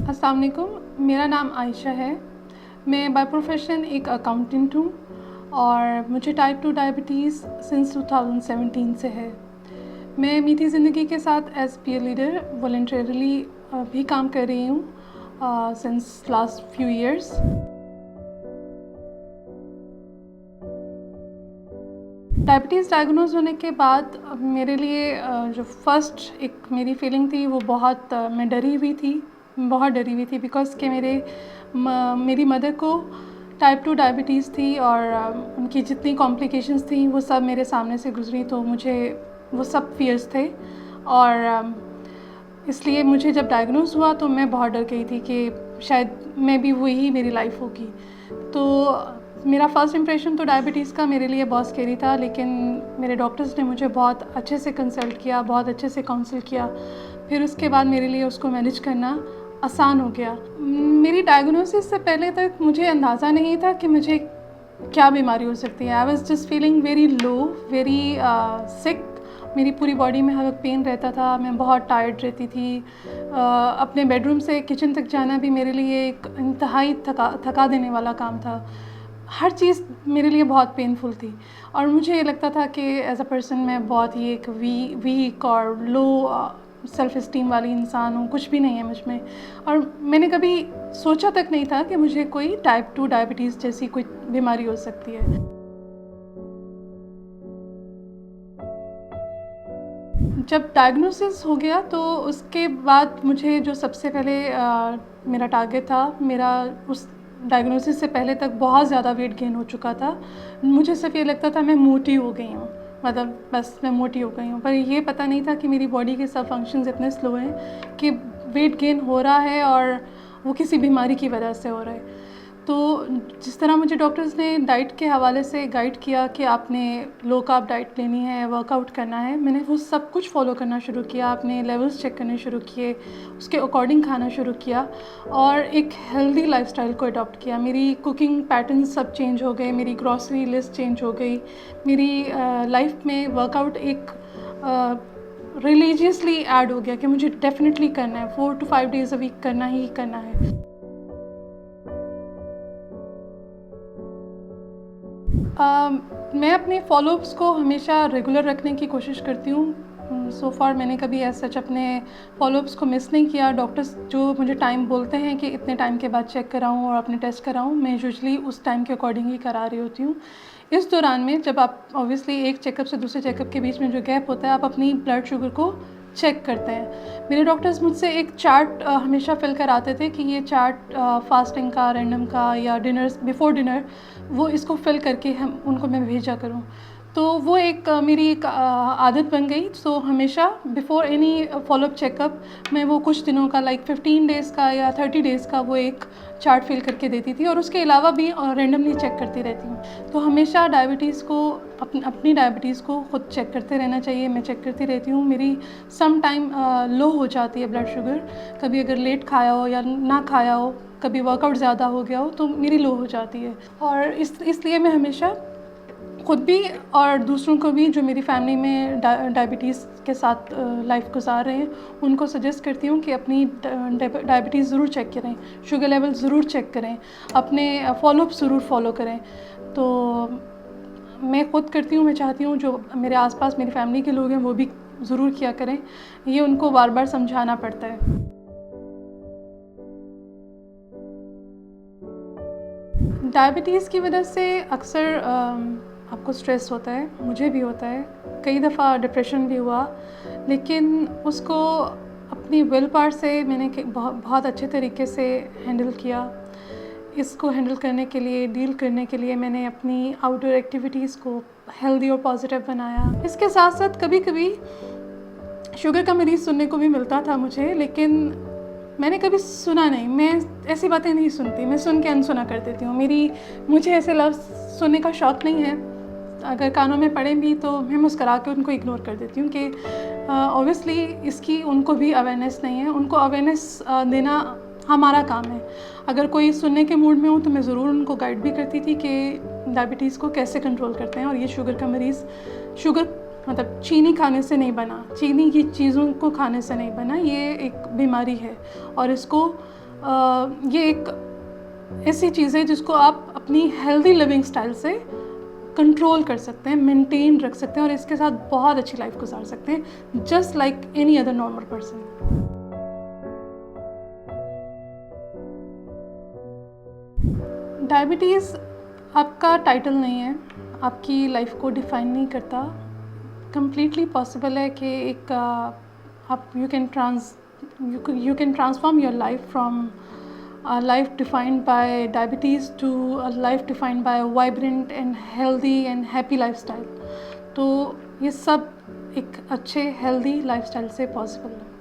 अस्सलाम वालेकुम, मेरा नाम आयशा है। मैं बाय प्रोफेशन एक अकाउंटेंट हूँ और मुझे टाइप 2 डायबिटीज़ सिंस 2017 से है। मैं मीठी ज़िंदगी के साथ एज़ पीयर लीडर वॉलंटरली भी काम कर रही हूँ since last few years. Diabetes diagnose होने के बाद मेरे लिए जो फर्स्ट एक मेरी फीलिंग थी वो बहुत मैं डरी हुई थी, बहुत डरी हुई थी बिकॉज़ कि मेरी मदर को टाइप 2 डायबिटीज़ थी और उनकी जितनी कॉम्प्लिकेशंस थी वो सब मेरे सामने से गुजरी, तो मुझे वो सब फियर्स थे और इसलिए मुझे जब डायग्नोज हुआ तो मैं बहुत डर गई थी कि शायद मैं भी वही मेरी लाइफ होगी। तो मेरा फ़र्स्ट इम्प्रेशन तो डायबिटीज़ का मेरे लिए बहुत स्कैरी था, लेकिन मेरे डॉक्टर्स ने मुझे बहुत अच्छे से कंसल्ट किया, बहुत अच्छे से काउंसल किया। फिर उसके बाद मेरे लिए उसको मैनेज करना आसान हो गया। मेरी डायग्नोसिस से पहले तक मुझे अंदाज़ा नहीं था कि मुझे क्या बीमारी हो सकती है। I was just feeling very low, very sick. मेरी पूरी बॉडी में हर वक्त पेन रहता था, मैं बहुत टायर्ड रहती थी। अपने बेडरूम से किचन तक जाना भी मेरे लिए एक इंतहाई थका देने वाला काम था। हर चीज़ मेरे लिए बहुत पेनफुल थी और मुझे ये लगता था कि एज़ अ पर्सन मैं बहुत ही एक वीक और लो सेल्फ़ इस्टीम वाली इंसान हूँ, कुछ भी नहीं है मुझ में। और मैंने कभी सोचा तक नहीं था कि मुझे कोई टाइप 2 डायबिटीज़ जैसी कोई बीमारी हो सकती है। जब डायग्नोसिस हो गया तो उसके बाद मुझे जो सबसे पहले मेरा टारगेट था, मेरा उस डायग्नोसिस से पहले तक बहुत ज़्यादा वेट गेन हो चुका था। मुझे सिर्फ़ ये लगता था मैं मोटी हो गई हूँ, मतलब बस मैं मोटी हो गई हूँ। पर ये पता नहीं था कि मेरी बॉडी के सब फंक्शंस इतने स्लो हैं कि वेट गेन हो रहा है और वो किसी बीमारी की वजह से हो रहा है। तो जिस तरह मुझे डॉक्टर्स ने डाइट के हवाले से गाइड किया कि आपने लो कार्ब डाइट लेनी है, वर्कआउट करना है, मैंने वो सब कुछ फ़ॉलो करना शुरू किया। अपने लेवल्स चेक करने शुरू किए, उसके अकॉर्डिंग खाना शुरू किया और एक हेल्दी लाइफ़स्टाइल को अडॉप्ट किया। मेरी कुकिंग पैटर्न्स सब चेंज हो गए, मेरी ग्रॉसरी लिस्ट चेंज हो गई। मेरी लाइफ में वर्कआउट एक रिलीजियसली ऐड हो गया कि मुझे डेफ़िनेटली करना है, 4 to 5 डेज़ अ वीक करना ही करना है। मैं अपने फ़ॉलोअप्स को हमेशा रेगुलर रखने की कोशिश करती हूँ। सो फार मैंने कभी एज़ सच अपने फ़ॉलोअप्स को मिस नहीं किया। डॉक्टर्स जो मुझे टाइम बोलते हैं कि इतने टाइम के बाद चेक कराऊँ और अपने टेस्ट कराऊँ, मैं यूजुअली उस टाइम के अकॉर्डिंग ही करा रही होती हूँ। इस दौरान में जब आप ऑब्वियसली एक चेकअप से दूसरे चेकअप के बीच में जो गैप होता है, आप अपनी ब्लड शुगर को चेक करते हैं। मेरे डॉक्टर्स मुझसे एक चार्ट हमेशा फिल कराते थे कि ये चार्ट फास्टिंग का, रैंडम का या डिनर बिफ़ोर डिनर, वो इसको फिल करके हम उनको मैं भेजा करूँ। तो वो एक मेरी एक आदत बन गई। सो हमेशा बिफ़ोर एनी फ़ॉलोअप चेकअप मैं वो कुछ दिनों का लाइक 15 डेज़ का या 30 डेज़ का वो एक चार्ट फिल करके देती थी और उसके अलावा भी रैंडमली चेक करती रहती हूँ। तो हमेशा डायबिटीज़ को अपनी डायबिटीज़ को खुद चेक करते रहना चाहिए। मैं चेक करती रहती हूँ। मेरी सम टाइम लो हो जाती है ब्लड शुगर, कभी अगर लेट खाया हो या ना खाया हो, कभी वर्कआउट ज़्यादा हो गया हो तो मेरी लो हो जाती है। और इसलिए मैं हमेशा खुद भी और दूसरों को भी जो मेरी फैमिली में डायबिटीज़ के साथ लाइफ गुजार रहे हैं, उनको सजेस्ट करती हूँ कि अपनी डायबिटीज़ ज़रूर चेक करें, शुगर लेवल ज़रूर चेक करें, अपने फ़ॉलोअप ज़रूर फ़ॉलो करें। तो मैं खुद करती हूँ, मैं चाहती हूँ जो मेरे आसपास मेरी फैमिली के लोग हैं वो भी ज़रूर किया करें। ये उनको बार बार समझाना पड़ता है। डायबिटीज़ की वजह से अक्सर आपको स्ट्रेस होता है, मुझे भी होता है, कई दफ़ा डिप्रेशन भी हुआ, लेकिन उसको अपनी विल पावर से मैंने बहुत अच्छे तरीके से हैंडल किया। इसको हैंडल करने के लिए, डील करने के लिए मैंने अपनी आउटडोर एक्टिविटीज़ को हेल्दी और पॉजिटिव बनाया। इसके साथ-साथ कभी-कभी शुगर का मरीज़ सुनने को भी मिलता था मुझे, लेकिन मैंने कभी सुना नहीं। मैं ऐसी बातें नहीं सुनती, मैं सुन के अनसुना कर देती हूँ। मुझे ऐसे लफ्ज़ सुनने का शौक़ नहीं है। अगर कानों में पड़े भी तो मैं मुस्कुरा के उनको इग्नोर कर देती हूँ कि ऑब्वियसली इसकी उनको भी अवेयरनेस नहीं है। उनको अवेयरनेस देना हमारा काम है। अगर कोई सुनने के मूड में हो तो मैं ज़रूर उनको गाइड भी करती थी कि डायबिटीज़ को कैसे कंट्रोल करते हैं, और ये शुगर का मरीज़ शुगर मतलब चीनी खाने से नहीं बना, चीनी की चीज़ों को खाने से नहीं बना, ये एक बीमारी है। और इसको ये एक ऐसी चीज़ है जिसको आप अपनी हेल्दी लिविंग स्टाइल से कंट्रोल कर सकते हैं, मेंटेन रख सकते हैं और इसके साथ बहुत अच्छी लाइफ गुजार सकते हैं, just like any other normal person. Diabetes आपका टाइटल नहीं है, आपकी लाइफ को डिफ़ाइन नहीं करता। कंप्लीटली पॉसिबल है कि एक आप you can transform your life from a life defined by diabetes to a life defined by a vibrant and healthy and happy lifestyle। तो ये सब एक अच्छे हेल्दी लाइफस्टाइल से पॉसिबल है।